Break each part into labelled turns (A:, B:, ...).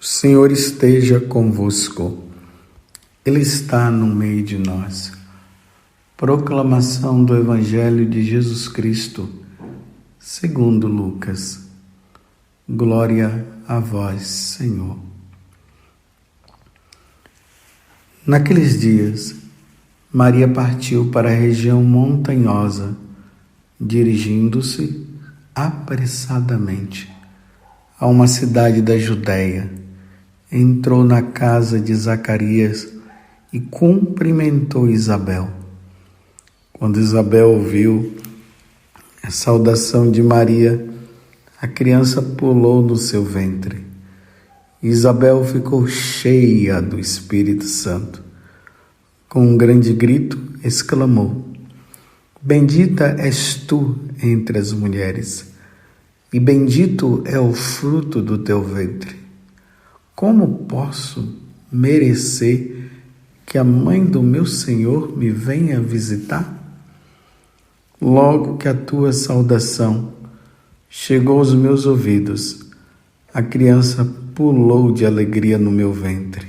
A: Senhor esteja convosco, Ele está no meio de nós. Proclamação do Evangelho de Jesus Cristo, segundo Lucas. Glória a vós, Senhor. Naqueles dias, Maria partiu para a região montanhosa, dirigindo-se apressadamente a uma cidade da Judéia. Entrou na casa de Zacarias e cumprimentou Isabel. Quando Isabel ouviu a saudação de Maria, a criança pulou no seu ventre. Isabel ficou cheia do Espírito Santo. Com um grande grito, exclamou: Bendita és tu entre as mulheres, e bendito é o fruto do teu ventre. Como posso merecer que a mãe do meu Senhor me venha visitar? Logo que a tua saudação chegou aos meus ouvidos, a criança pulou de alegria no meu ventre.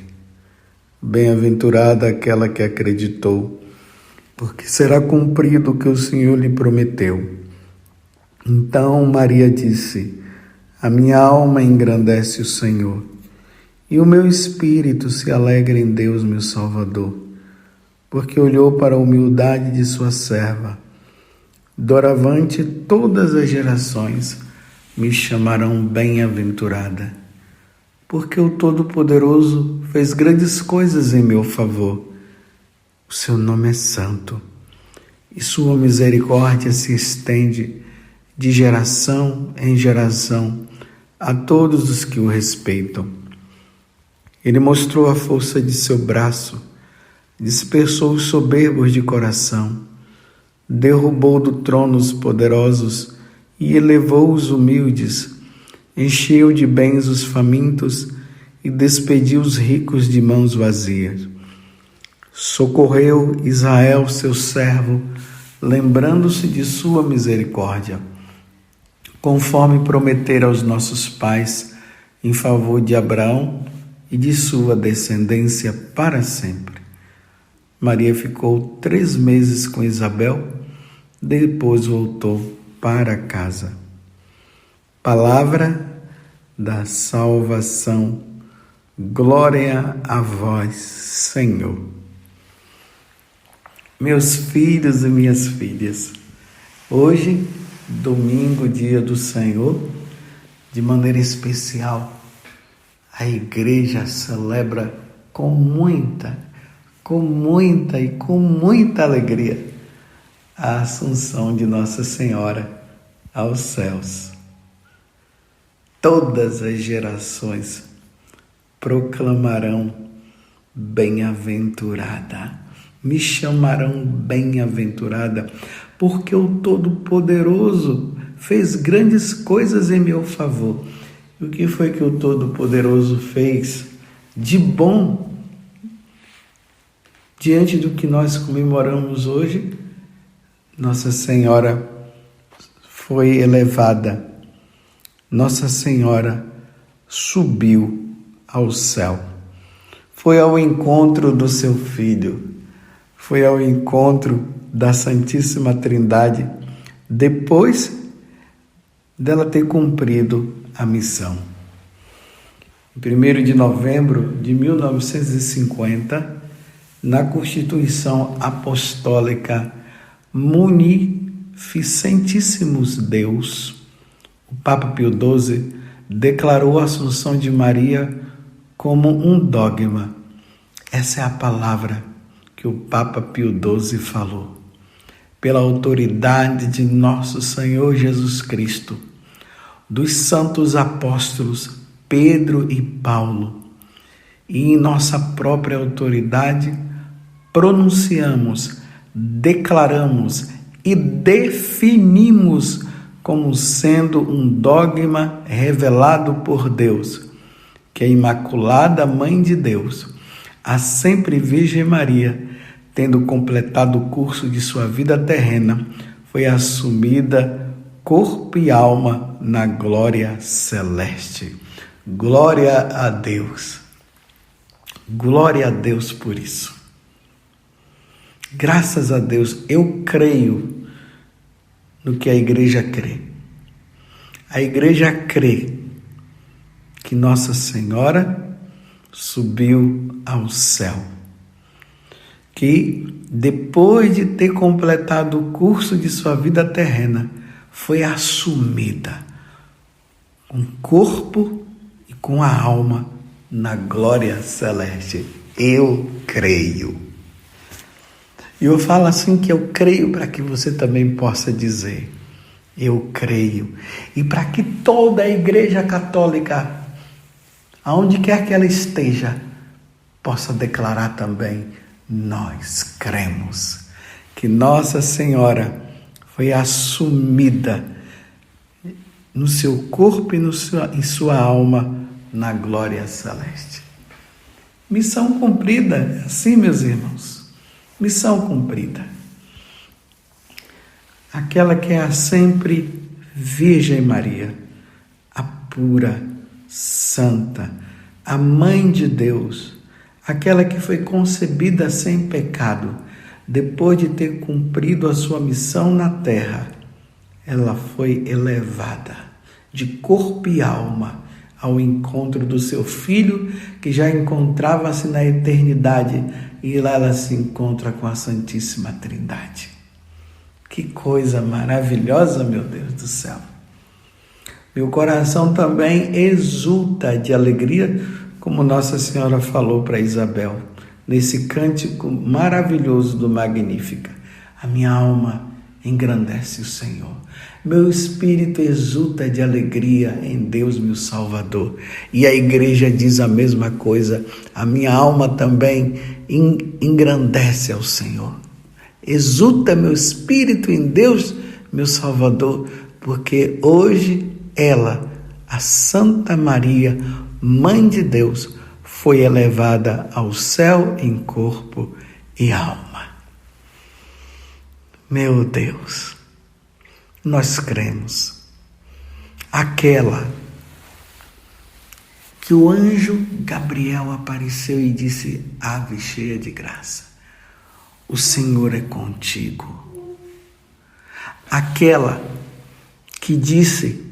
A: Bem-aventurada aquela que acreditou, porque será cumprido o que o Senhor lhe prometeu. Então Maria disse: A minha alma engrandece o Senhor, e o meu espírito se alegra em Deus, meu Salvador, porque olhou para a humildade de sua serva. Doravante todas as gerações me chamarão bem-aventurada, porque o Todo-Poderoso fez grandes coisas em meu favor. O seu nome é santo, e sua misericórdia se estende de geração em geração a todos os que o respeitam. Ele mostrou a força de seu braço, dispersou os soberbos de coração, derrubou do trono os poderosos e elevou os humildes, encheu de bens os famintos e despediu os ricos de mãos vazias. Socorreu Israel, seu servo, lembrando-se de sua misericórdia, conforme prometera aos nossos pais, em favor de Abraão e de sua descendência para sempre. Maria ficou 3 meses com Isabel, depois voltou para casa. Palavra da salvação. Glória a vós, Senhor. Meus filhos e minhas filhas, hoje, domingo, dia do Senhor, de maneira especial, a igreja celebra com muita alegria a assunção de Nossa Senhora aos céus. Todas as gerações proclamarão bem-aventurada, me chamarão bem-aventurada, porque o Todo-Poderoso fez grandes coisas em meu favor. E o que foi que o Todo-Poderoso fez de bom diante do que nós comemoramos hoje? Nossa Senhora foi elevada, Nossa Senhora subiu ao céu, foi ao encontro do seu Filho, foi ao encontro da Santíssima Trindade, depois dela ter cumprido a missão. Em 1º de novembro de 1950, na Constituição Apostólica Munificentissimus Deus, o Papa Pio XII declarou a Assunção de Maria como um dogma. Essa é a palavra que o Papa Pio XII falou. Pela autoridade de nosso Senhor Jesus Cristo, dos santos apóstolos Pedro e Paulo, e em nossa própria autoridade, pronunciamos, declaramos e definimos como sendo um dogma revelado por Deus, que a Imaculada Mãe de Deus, a sempre Virgem Maria, tendo completado o curso de sua vida terrena, foi assumida corpo e alma na glória celeste. Glória a Deus. Glória a Deus por isso. Graças a Deus, eu creio no que a igreja crê. A igreja crê que Nossa Senhora subiu ao céu, que depois de ter completado o curso de sua vida terrena, foi assumida com o corpo e com a alma na glória celeste. Eu creio. E eu falo assim que eu creio para que você também possa dizer, eu creio. E para que toda a igreja católica, aonde quer que ela esteja, possa declarar também, nós cremos que Nossa Senhora foi assumida no seu corpo e em sua alma na glória celeste. Missão cumprida, assim, meus irmãos, missão cumprida. Aquela que é a sempre Virgem Maria, a pura, santa, a Mãe de Deus, aquela que foi concebida sem pecado, depois de ter cumprido a sua missão na terra, ela foi elevada de corpo e alma ao encontro do seu Filho, que já encontrava-se na eternidade, e lá ela se encontra com a Santíssima Trindade. Que coisa maravilhosa, meu Deus do céu! Meu coração também exulta de alegria, como Nossa Senhora falou para Isabel, nesse cântico maravilhoso do Magnífica. A minha alma engrandece o Senhor. Meu espírito exulta de alegria em Deus, meu Salvador. E a igreja diz a mesma coisa. A minha alma também engrandece ao Senhor. Exulta meu espírito em Deus, meu Salvador, porque hoje ela, a Santa Maria, Mãe de Deus, foi elevada ao céu em corpo e alma. Meu Deus, nós cremos. Aquela que o anjo Gabriel apareceu e disse, ave cheia de graça, o Senhor é contigo. Aquela que disse,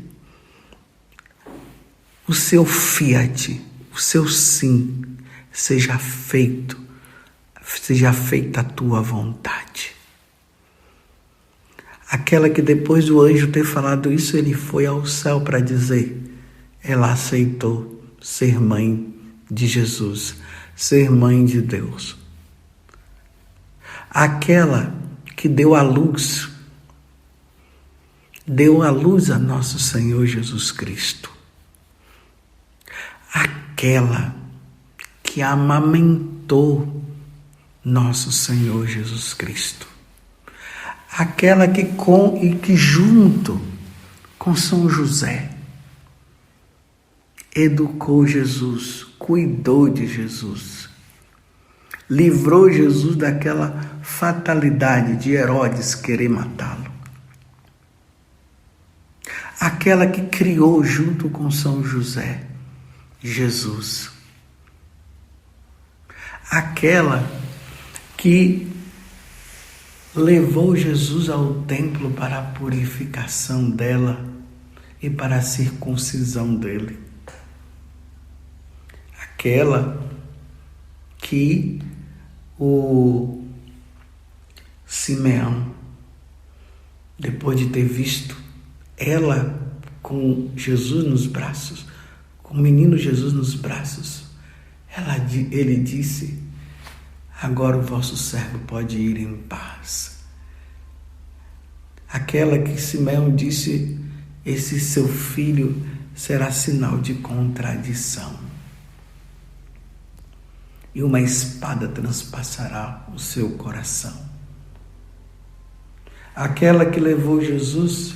A: o seu fiat, o seu sim, seja feita a tua vontade. Aquela que depois do anjo ter falado isso, ele foi ao céu para dizer, ela aceitou ser mãe de Jesus, ser mãe de Deus. Aquela que deu a luz a nosso Senhor Jesus Cristo. Aquela que amamentou nosso Senhor Jesus Cristo. Aquela que junto com São José educou Jesus, cuidou de Jesus, livrou Jesus daquela fatalidade de Herodes querer matá-lo. Aquela que criou junto com São José Jesus. Aquela que levou Jesus ao templo para a purificação dela e para a circuncisão dele. Aquela que o Simeão, depois de ter visto ela com Jesus nos braços, com o menino Jesus nos braços, ele disse, agora o vosso servo pode ir em paz. Aquela que Simeão disse, esse seu filho será sinal de contradição. E uma espada transpassará o seu coração. Aquela que levou Jesus,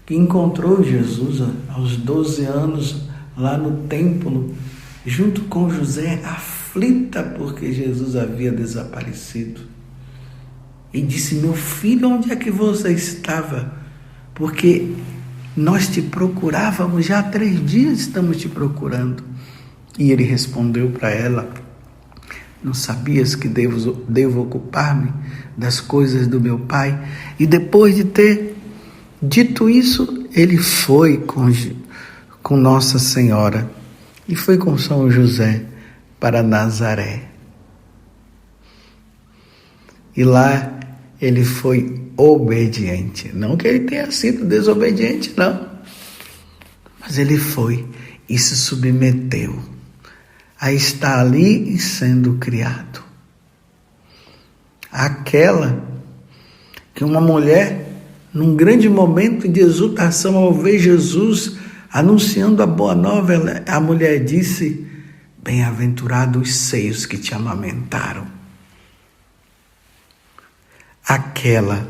A: que encontrou Jesus aos 12 anos lá no templo, junto com José, aflita porque Jesus havia desaparecido. E disse, meu filho, onde é que você estava? Porque nós te procurávamos, já há 3 dias estamos te procurando. E ele respondeu para ela: não sabias que devo ocupar-me das coisas do meu pai? E depois de ter dito isso, ele foi com Nossa Senhora e foi com São José para Nazaré. E lá ele foi obediente. Não que ele tenha sido desobediente, não. Mas ele foi e se submeteu a estar ali e sendo criado. Aquela que uma mulher, num grande momento de exultação ao ver Jesus anunciando a boa nova, a mulher disse: bem-aventurados os seios que te amamentaram. Aquela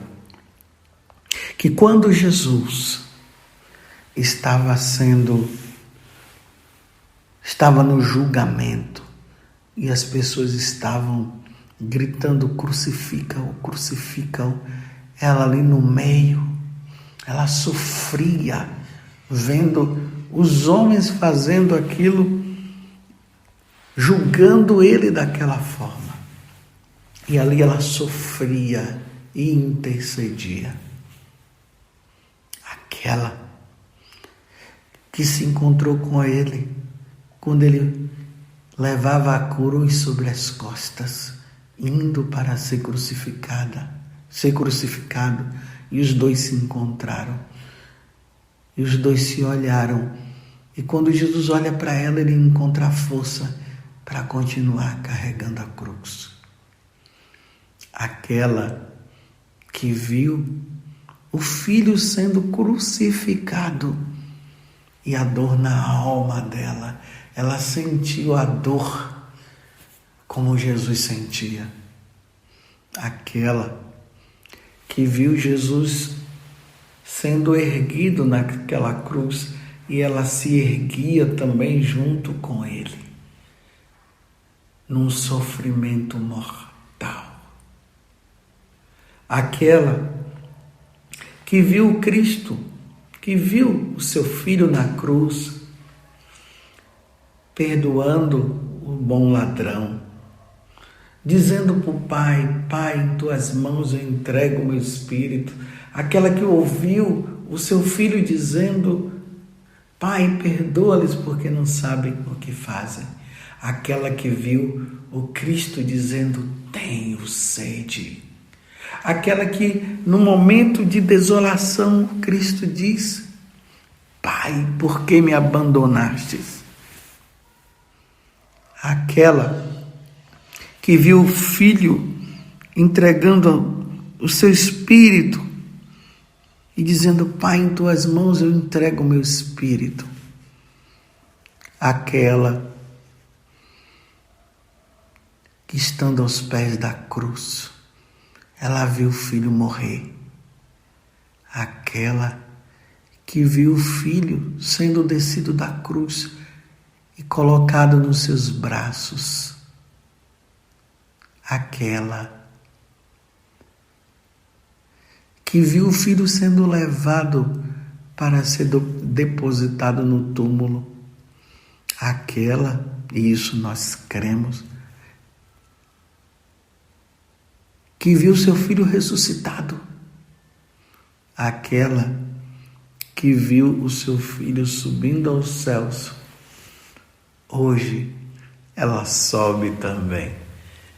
A: que quando Jesus estava no julgamento e as pessoas estavam gritando: crucifica-o, crucifica-o, ela ali no meio, ela sofria vendo os homens fazendo aquilo, julgando ele daquela forma. E ali ela sofria e intercedia. Aquela que se encontrou com ele quando ele levava a cruz sobre as costas, indo para ser crucificado, e os dois se encontraram. E os dois se olharam. E quando Jesus olha para ela, ele encontra a força para continuar carregando a cruz. Aquela que viu o filho sendo crucificado e a dor na alma dela, ela sentiu a dor como Jesus sentia. Aquela que viu Jesus sendo erguido naquela cruz e ela se erguia também junto com ele, num sofrimento mortal. Aquela que viu o Cristo, que viu o seu filho na cruz, perdoando o bom ladrão, dizendo para o Pai: Pai, em tuas mãos eu entrego o meu espírito. Aquela que ouviu o seu filho dizendo: Pai, perdoa-lhes porque não sabem o que fazem. Aquela que viu o Cristo dizendo: tenho sede. Aquela que no momento de desolação Cristo diz: Pai, por que me abandonastes? Aquela que viu o filho entregando o seu espírito e dizendo: Pai, em tuas mãos eu entrego o meu espírito. Aquela que, estando aos pés da cruz, ela viu o filho morrer. Aquela que viu o filho sendo descido da cruz e colocado nos seus braços. Aquela que viu o filho sendo levado para ser depositado no túmulo. Aquela, e isso nós cremos, que viu seu filho ressuscitado. Aquela que viu o seu filho subindo aos céus. Hoje ela sobe também,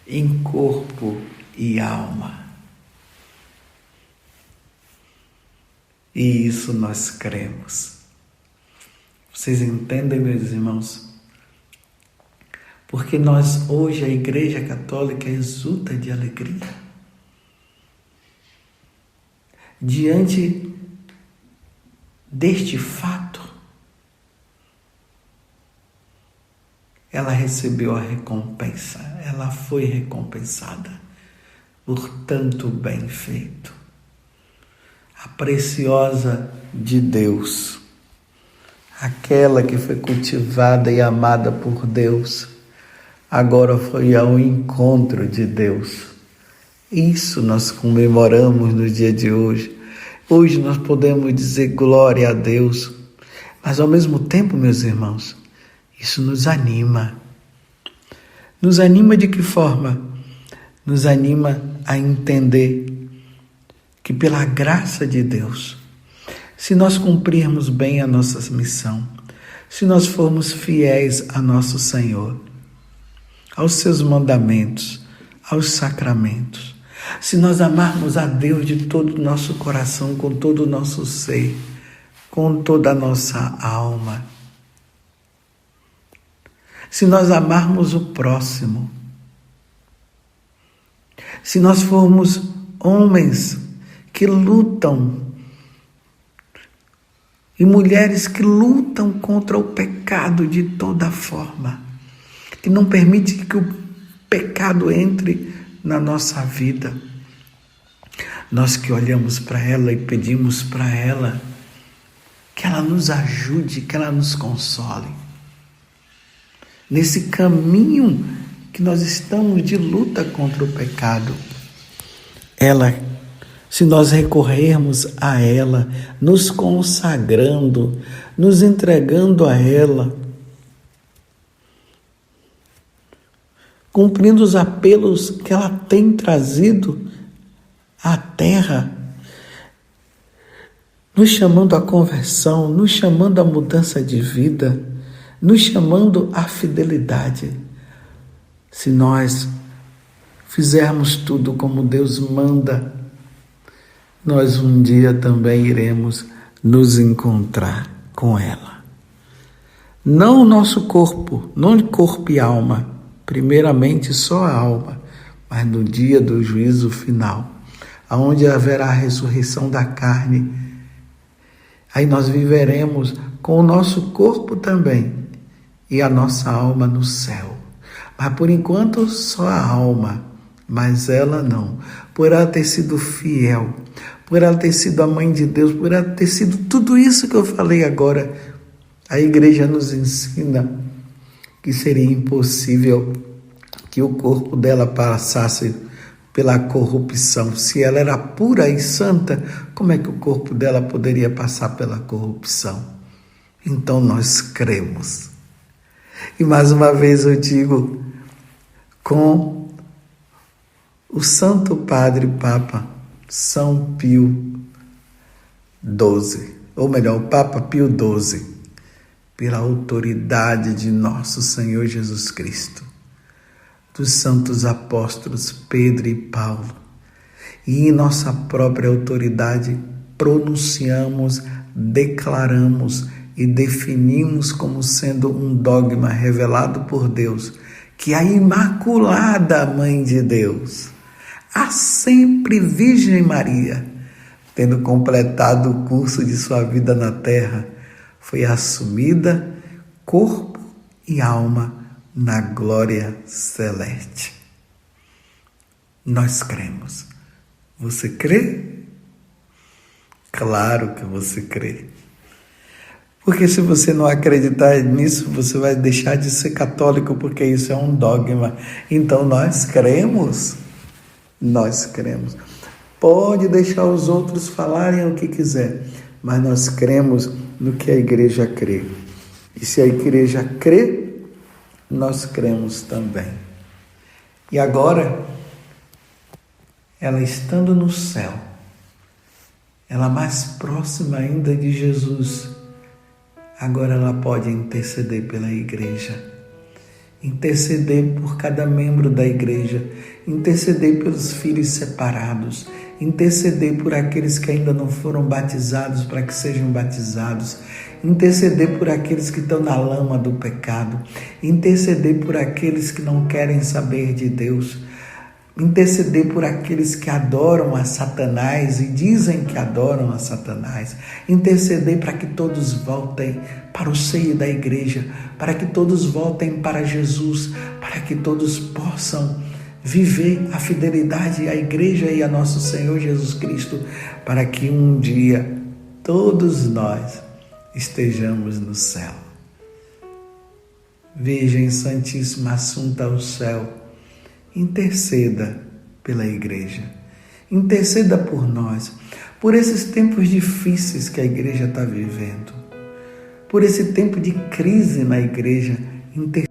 A: em corpo e alma. E isso nós cremos. Vocês entendem, meus irmãos? Porque nós hoje, a Igreja Católica, exulta de alegria diante deste fato. Ela recebeu a recompensa, ela foi recompensada por tanto bem feito. A preciosa de Deus, aquela que foi cultivada e amada por Deus, agora foi ao encontro de Deus. Isso nós comemoramos no dia de hoje. Hoje nós podemos dizer glória a Deus, mas ao mesmo tempo, meus irmãos, isso nos anima. Nos anima de que forma? Nos anima a entender que pela graça de Deus, se nós cumprirmos bem a nossa missão, se nós formos fiéis a nosso Senhor, aos seus mandamentos, aos sacramentos, se nós amarmos a Deus de todo o nosso coração, com todo o nosso ser, com toda a nossa alma, se nós amarmos o próximo, se nós formos homens que lutam e mulheres que lutam contra o pecado de toda forma, que não permite que o pecado entre na nossa vida. Nós que olhamos para ela e pedimos para ela que ela nos ajude, que ela nos console. Nesse caminho que nós estamos de luta contra o pecado, ela, se nós recorrermos a ela, nos consagrando, nos entregando a ela, cumprindo os apelos que ela tem trazido à terra, nos chamando à conversão, nos chamando à mudança de vida, nos chamando à fidelidade. Se nós fizermos tudo como Deus manda, nós um dia também iremos nos encontrar com ela. Não o nosso corpo, não corpo e alma, primeiramente só a alma, mas no dia do juízo final, aonde haverá a ressurreição da carne, aí nós viveremos com o nosso corpo também e a nossa alma no céu. Mas por enquanto só a alma, mas ela não. Por ela ter sido fiel, por ela ter sido a mãe de Deus, por ela ter sido tudo isso que eu falei agora, a igreja nos ensina que seria impossível que o corpo dela passasse pela corrupção. Se ela era pura e santa, como é que o corpo dela poderia passar pela corrupção? Então nós cremos. E mais uma vez eu digo, com o Santo Padre Papa São Pio XII, ou melhor, o Papa Pio XII, pela autoridade de nosso Senhor Jesus Cristo, dos santos apóstolos Pedro e Paulo, e em nossa própria autoridade pronunciamos, declaramos e definimos como sendo um dogma revelado por Deus, que a Imaculada Mãe de Deus, a sempre Virgem Maria, tendo completado o curso de sua vida na terra, foi assumida corpo e alma na glória celeste. Nós cremos. Você crê? Claro que você crê. Porque se você não acreditar nisso, você vai deixar de ser católico, porque isso é um dogma. Então nós cremos. Nós cremos. Pode deixar os outros falarem o que quiser, mas nós cremos no que a igreja crê. E se a igreja crê, nós cremos também. E agora, ela estando no céu, ela mais próxima ainda de Jesus, agora ela pode interceder pela igreja, interceder por cada membro da igreja, interceder pelos filhos separados, interceder por aqueles que ainda não foram batizados para que sejam batizados, interceder por aqueles que estão na lama do pecado, interceder por aqueles que não querem saber de Deus, interceder por aqueles que adoram a Satanás e dizem que adoram a Satanás, interceder para que todos voltem para o seio da igreja, para que todos voltem para Jesus, para que todos possam viver a fidelidade à igreja e a nosso Senhor Jesus Cristo, para que um dia todos nós estejamos no céu. Virgem Santíssima Assunta ao céu, interceda pela igreja, interceda por nós, por esses tempos difíceis que a igreja está vivendo, por esse tempo de crise na igreja. Interceda